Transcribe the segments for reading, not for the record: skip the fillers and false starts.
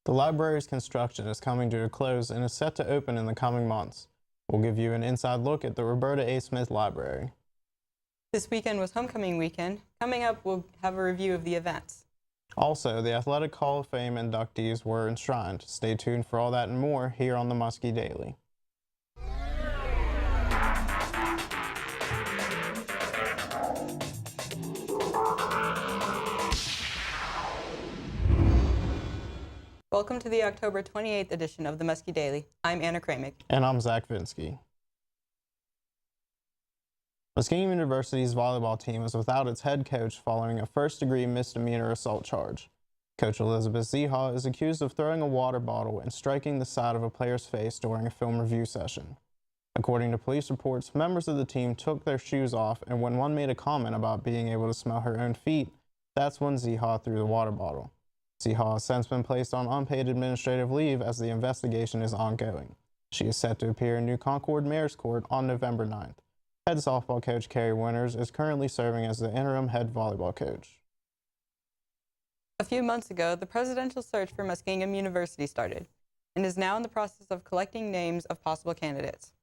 The library's construction is coming to a close and is set to open in the coming months. We'll give you an inside look at the Roberta A. Smith Library. This weekend was homecoming weekend. Coming up, we'll have a review of the events. Also, the Athletic Hall of Fame inductees were enshrined. Stay tuned for all that and more here on the Muskie Daily. Welcome to the October 28th edition of the Muskie Daily. I'm Anna Kramick. And I'm Zach Vinsky. Muskegon University's volleyball team is without its head coach following a first-degree misdemeanor assault charge. Coach Elizabeth Zeha is accused of throwing a water bottle and striking the side of a player's face during a film review session. According to police reports, members of the team took their shoes off, and when one made a comment about being able to smell her own feet, that's when Zeha threw the water bottle. Zeha has since been placed on unpaid administrative leave as the investigation is ongoing. She is set to appear in New Concord Mayor's Court on November 9th. Head softball coach Carrie Winters is currently serving as the interim head volleyball coach. A few months ago, the presidential search for Muskegon University started and is now in the process of collecting names of possible candidates.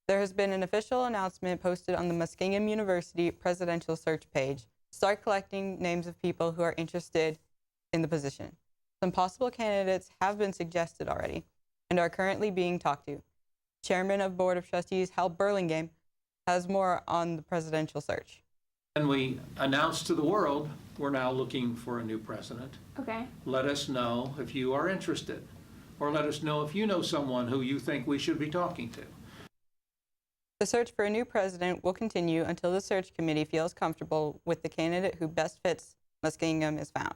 There has been an official announcement posted on the Muskegon University presidential search page to start collecting names of people who are interested in the position. Some possible candidates have been suggested already and are currently being talked to. Chairman of Board of Trustees Hal Burlingame has more on the presidential search. And we announced to the world we're now looking for a new president. Okay. Let us know if you are interested, or let us know if you know someone who you think we should be talking to. The search for a new president will continue until the search committee feels comfortable with the candidate who best fits Muskegon is found.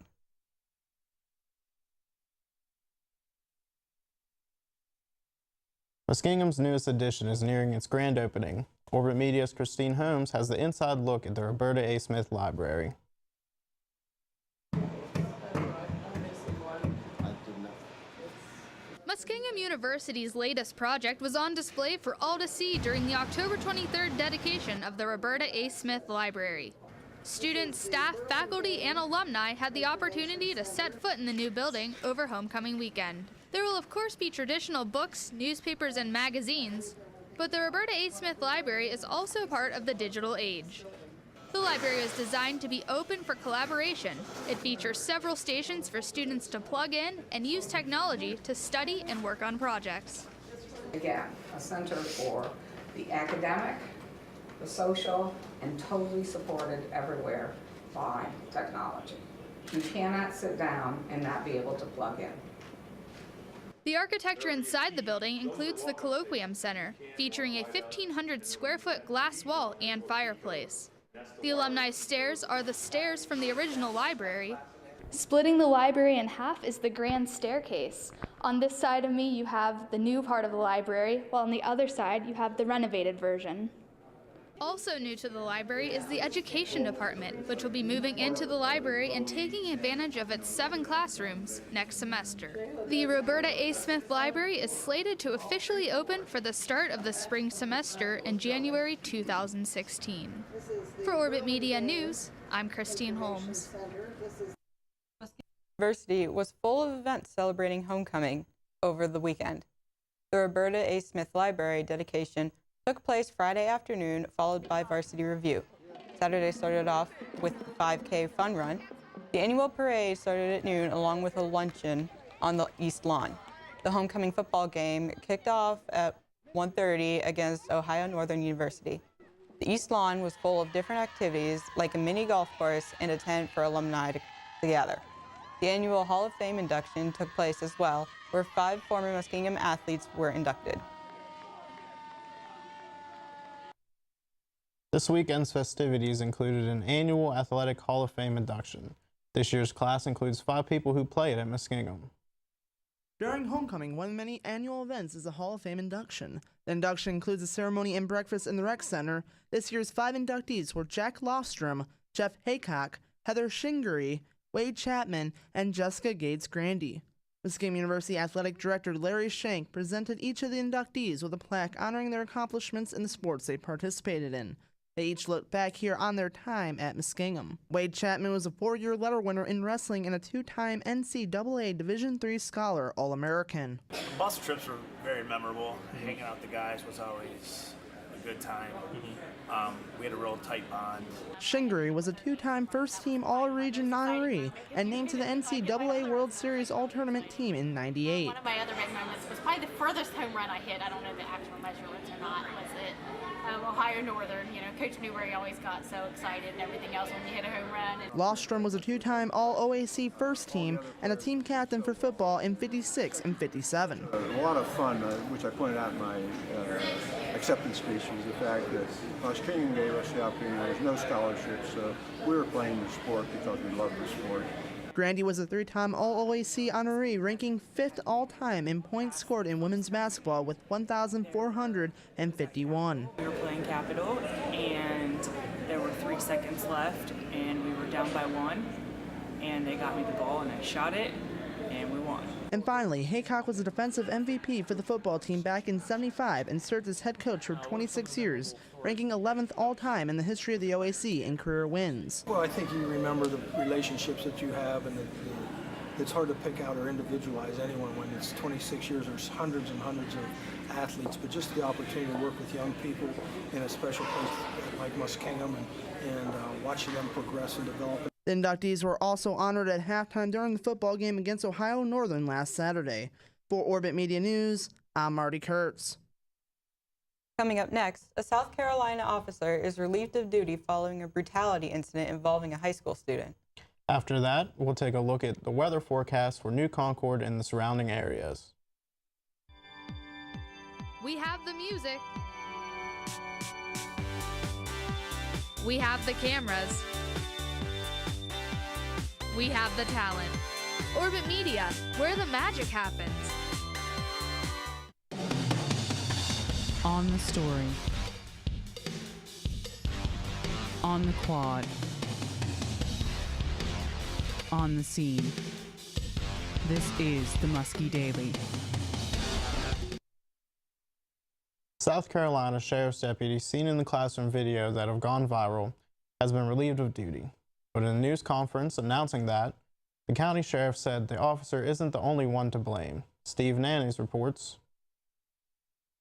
Muskegon's newest addition is nearing its grand opening. Orbit Media's Christine Holmes has the inside look at the Roberta A. Smith Library. Muskegon University's latest project was on display for all to see during the October 23rd dedication of the Roberta A. Smith Library. Students, staff, faculty, and alumni had the opportunity to set foot in the new building over homecoming weekend. There will of course be traditional books, newspapers, and magazines, but the Roberta A. Smith Library is also part of the digital age. The library is designed to be open for collaboration. It features several stations for students to plug in and use technology to study and work on projects. Again, a center for the academic, the social, and totally supported everywhere by technology. You cannot sit down and not be able to plug in. The architecture inside the building includes the Colloquium Center, featuring a 1,500 square foot glass wall and fireplace. The alumni stairs are the stairs from the original library. Splitting the library in half is the grand staircase. On this side of me, you have the new part of the library, while on the other side, you have the renovated version. Also new to the library is the Education Department, which will be moving into the library and taking advantage of its 7 classrooms next semester. The Roberta A. Smith Library is slated to officially open for the start of the spring semester in January 2016. For Orbit Media News, I'm Christine Holmes. University was full of events celebrating homecoming over the weekend. The Roberta A. Smith Library dedication took place Friday afternoon, followed by varsity review. Saturday started off with the 5K fun run. The annual parade started at noon along with a luncheon on the East Lawn. The homecoming football game kicked off at 1:30 against Ohio Northern University. The East Lawn was full of different activities like a mini golf course and a tent for alumni to gather. The annual Hall of Fame induction took place as well, where 5 former Muskegon athletes were inducted. This weekend's festivities included an annual Athletic Hall of Fame induction. This year's class includes 5 people who played at Muskegon. During homecoming, one of many annual events is the Hall of Fame induction. The induction includes a ceremony and breakfast in the rec center. This year's 5 inductees were Jack Lofstrom, Jeff Haycock, Heather Shingery, Wade Chapman, and Jessica Gates-Grandy. Muskegon University Athletic Director Larry Shank presented each of the inductees with a plaque honoring their accomplishments in the sports they participated in. They each look back here on their time at Muskingum. Wade Chapman was a 4-year letter winner in wrestling and a 2-time NCAA Division III Scholar All-American. Bus trips were very memorable. Hanging out with the guys was always a good time. We had a real tight bond. Shingary was a 2-time first-team All-Region honoree and named to the NCAA World Series All-Tournament team in '98. One of my other big moments was probably the furthest home run I hit. I don't know the actual measurements or not. Was it Ohio Northern? You know, Coach Newberry always got so excited and everything else when you hit a home run. Lostrom was a 2-time All-OAC first team and a team captain for football in '56 and '57. A lot of fun, which I pointed out in my acceptance speech, was the fact that Muskie gave us the opportunity. There was no scholarship, so we were playing the sport because we loved the sport. Grandy was a 3-time All-OAC honoree, ranking 5th all-time in points scored in women's basketball with 1,451. We were playing Capital, and there were 3 seconds left, and we were down by 1, and they got me the ball, and I shot it, and we won. And finally, Haycock was a defensive MVP for the football team back in '75 and served as head coach for 26 years, ranking 11th all-time in the history of the OAC in career wins. Well, I think you remember the relationships that you have, and it's hard to pick out or individualize anyone when it's 26 years. There's hundreds and hundreds of athletes, but just the opportunity to work with young people in a special place like Muskingum and watching them progress and develop. The inductees were also honored at halftime during the football game against Ohio Northern last Saturday. For Orbit Media News, I'm Marty Kurtz. Coming up next, a South Carolina officer is relieved of duty following a brutality incident involving a high school student. After that, we'll take a look at the weather forecast for New Concord and the surrounding areas. We have the music. We have the cameras. We have the talent. Orbit Media, where the magic happens. On the story. On the quad. On the scene. This is the Muskie Daily. South Carolina Sheriff's Deputy seen in the classroom video that have gone viral has been relieved of duty. But in a news conference announcing that, the county sheriff said the officer isn't the only one to blame. Steve Nannies reports.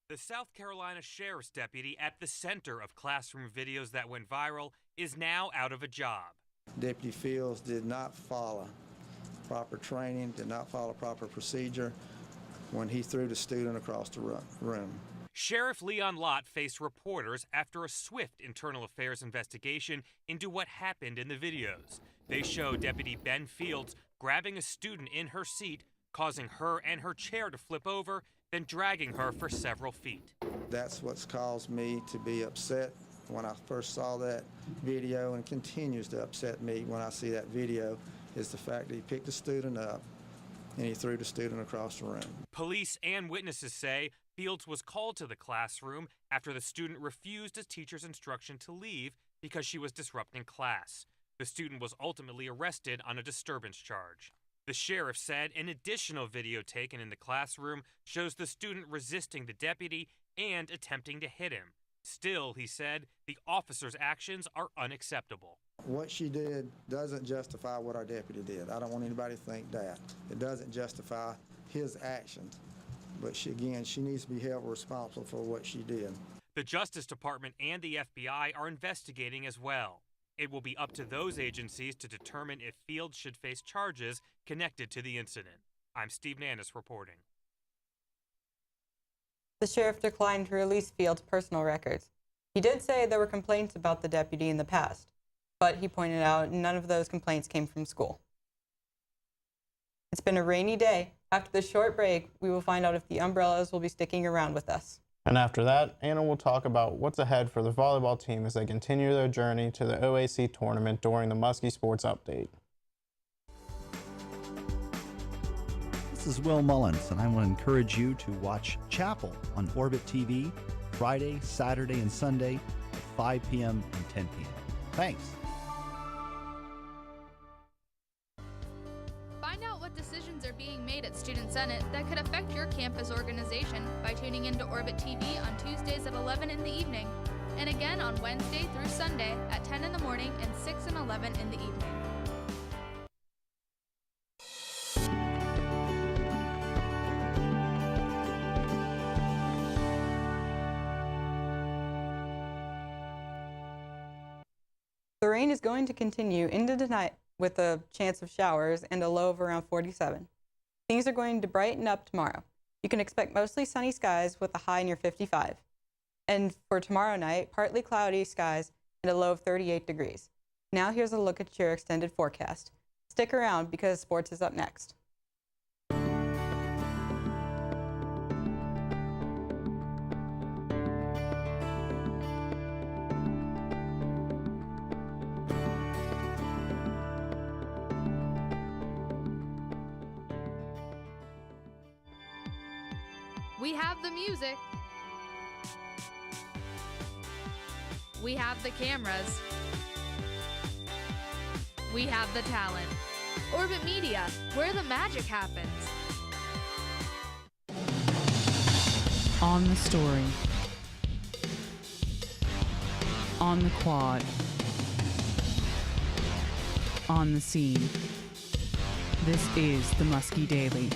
The South Carolina Sheriff's Deputy at the center of classroom videos that went viral is now out of a job. Deputy Fields did not follow proper training, did not follow proper procedure when he threw the student across the room. Sheriff Leon Lott faced reporters after a swift internal affairs investigation into what happened in the videos. They show Deputy Ben Fields grabbing a student in her seat, causing her and her chair to flip over, then dragging her for several feet. That's what's caused me to be upset when I first saw that video, and continues to upset me when I see that video, is the fact that he picked the student up and he threw the student across the room. Police and witnesses say Fields was called to the classroom after the student refused a teacher's instruction to leave because she was disrupting class. The student was ultimately arrested on a disturbance charge. The sheriff said an additional video taken in the classroom shows the student resisting the deputy and attempting to hit him. Still, he said, the officer's actions are unacceptable. What she did doesn't justify what our deputy did. I don't want anybody to think that. It doesn't justify his actions. But she needs to be held responsible for what she did. The Justice Department and the FBI are investigating as well. It will be up to those agencies to determine if Fields should face charges connected to the incident. I'm Steve Nannis reporting. The sheriff declined to release Fields' personal records. He did say there were complaints about the deputy in the past, but he pointed out none of those complaints came from school. It's been a rainy day. After this short break, we will find out if the umbrellas will be sticking around with us. And after that, Anna will talk about what's ahead for the volleyball team as they continue their journey to the OAC tournament during the Muskie Sports Update. This is Will Mullins, and I want to encourage you to watch Chapel on Orbit TV Friday, Saturday, and Sunday at 5 p.m. and 10 p.m. Thanks. Find out what decisions are being made at Student Senate that could affect your campus organization by tuning into Orbit TV on Tuesdays at 11 in the evening. and again on Wednesday through Sunday at 10 in the morning and 6 and 11 in the evening. The rain is going to continue into tonight with a chance of showers and a low of around 47. Things are going to brighten up tomorrow. You can expect mostly sunny skies with a high near 55. And for tomorrow night, partly cloudy skies and a low of 38 degrees. Now here's a look at your extended forecast. Stick around because sports is up next. We have the music. We have the cameras. We have the talent. Orbit Media, where the magic happens. On the story. On the quad. On the scene. This is the Muskie Daily.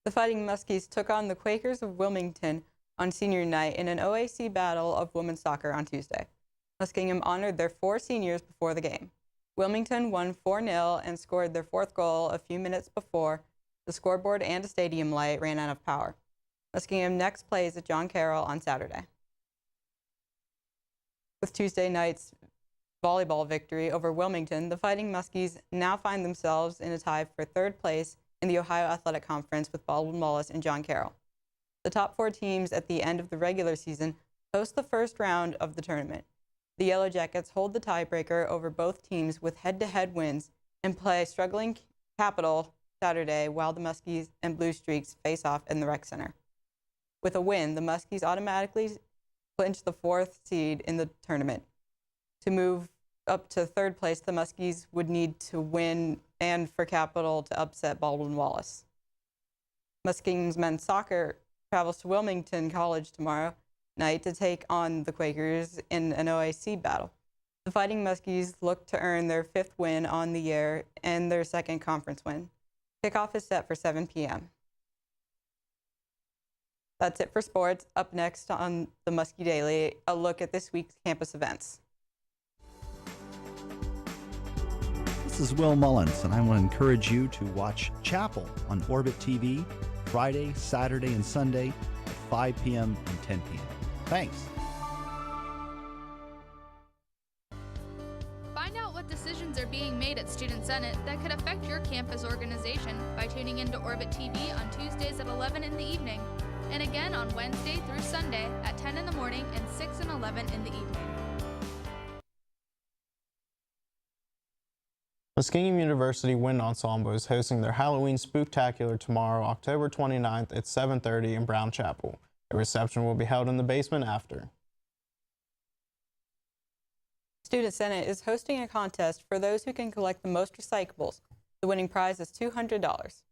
The Fighting Muskies took on the Quakers of Wilmington on senior night in an OAC battle of women's soccer on Tuesday. Muskingum honored their 4 seniors before the game. Wilmington won 4-0 and scored their 4th goal a few minutes before the scoreboard and a stadium light ran out of power. Muskingum next plays at John Carroll on Saturday. With Tuesday night's volleyball victory over Wilmington, the Fighting Muskies now find themselves in a tie for 3rd place in the Ohio Athletic Conference with Baldwin-Wallace and John Carroll. The top 4 teams at the end of the regular season host the first round of the tournament. The Yellow Jackets hold the tiebreaker over both teams with head-to-head wins and play struggling Capital Saturday while the Muskies and Blue Streaks face off in the Rec Center. With a win, the Muskies automatically clinch the 4th seed in the tournament. To move up to 3rd place, the Muskies would need to win and for Capital to upset Baldwin-Wallace. Muskingum's men's soccer travels to Wilmington College tomorrow night to take on the Quakers in an OAC battle. The Fighting Muskies look to earn their 5th win on the year and their 2nd conference win. Kickoff is set for 7 p.m. That's it for sports. Up next on the Muskie Daily, a look at this week's campus events. This is Will Mullins, and I want to encourage you to watch Chapel on Orbit TV Friday, Saturday, and Sunday at 5 p.m. and 10 p.m. Thanks. Find out what decisions are being made at Student Senate that could affect your campus organization by tuning into Orbit TV on Tuesdays at 11 in the evening, and again on Wednesday through Sunday at 10 in the morning and 6 and 11 in the evening. Muskegon University Wind Ensemble is hosting their Halloween Spooktacular tomorrow, October 29th at 7:30 in Brown Chapel. A reception will be held in the basement after. Student Senate is hosting a contest for those who can collect the most recyclables. The winning prize is $200.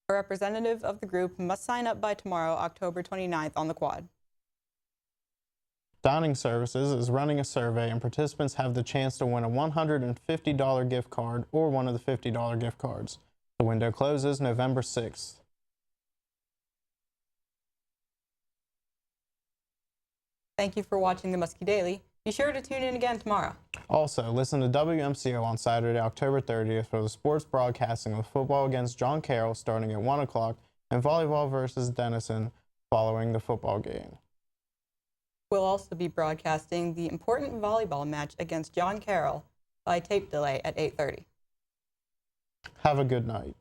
A representative of the group must sign up by tomorrow, October 29th on the quad. Dining Services is running a survey, and participants have the chance to win a $150 gift card or one of the $50 gift cards. The window closes November 6th. Thank you for watching the Muskie Daily. Be sure to tune in again tomorrow. Also, listen to WMCO on Saturday, October 30th for the sports broadcasting of football against John Carroll starting at 1 o'clock and volleyball versus Denison following the football game. We'll also be broadcasting the important volleyball match against John Carroll by tape delay at 8:30. Have a good night.